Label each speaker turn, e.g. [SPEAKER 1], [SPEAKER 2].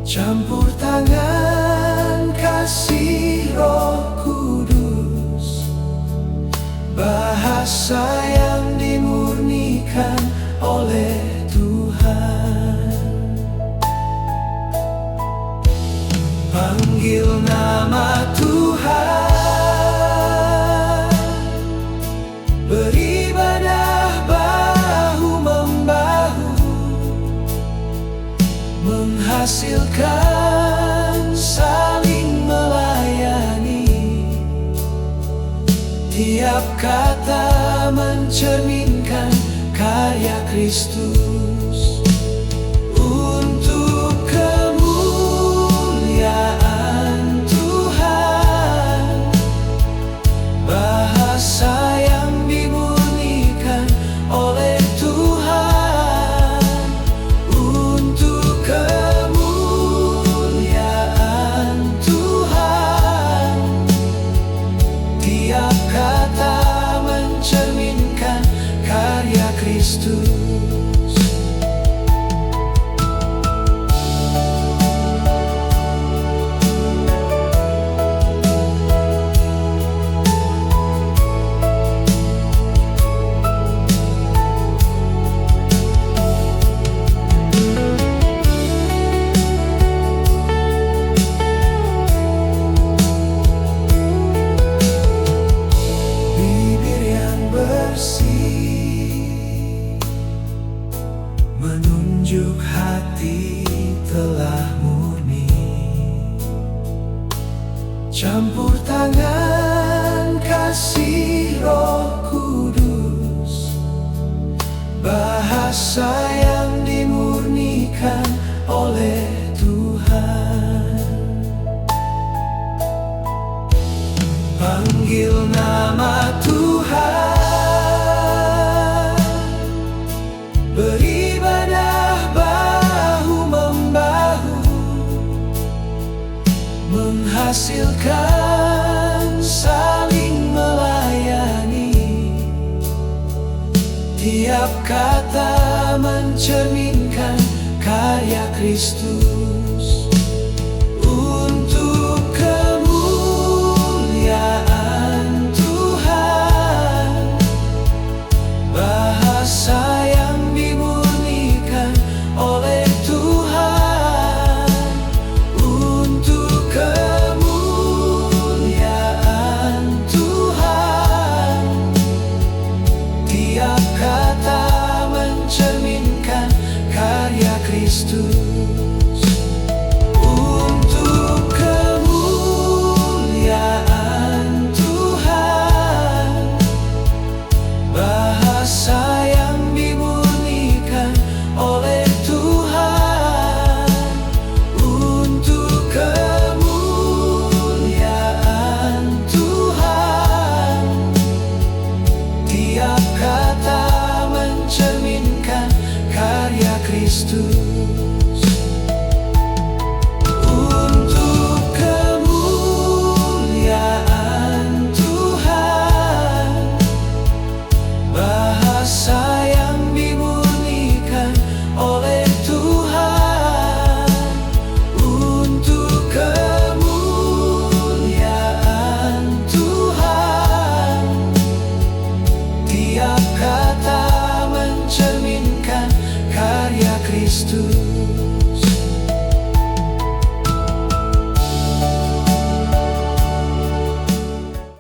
[SPEAKER 1] Campur tangan kasih Roh Kudus, bahasa yang dimurnikan oleh Tuhan. Panggil nama Tuhan, beribadah bahu-membahu, menghasilkan saling melayani. Tiap kata mencerminkan karya Kristus untuk kemuliaan Tuhan. Bahasa yang dimurnikan oleh Tuhan untuk kemuliaan Tuhan. Tiap kata mencerminkan karya Kristus. Menunjuk hati telah murni. Campur tangan kasih Roh Kudus, bahasa yang dimurnikan oleh Tuhan. Panggil nama Tuhan, beribadah bahu-membahu, menghasilkan saling melayani. Tiap kata mencerminkan karya Kristus untuk kemuliaan Tuhan. Bahasa yang dimurnikan oleh Tuhan untuk kemuliaan Tuhan. Tiap kata mencerminkan karya Kristus untuk kemuliaan Tuhan. Bahasa yang dimurnikan oleh Tuhan untuk kemuliaan Tuhan. Tiap kata mencerminkan karya Kristus untuk kemuliaan Tuhan. Bahasa yang dimurnikan oleh Tuhan untuk kemuliaan Tuhan. Tiap kata mencerminkan karya Kristus.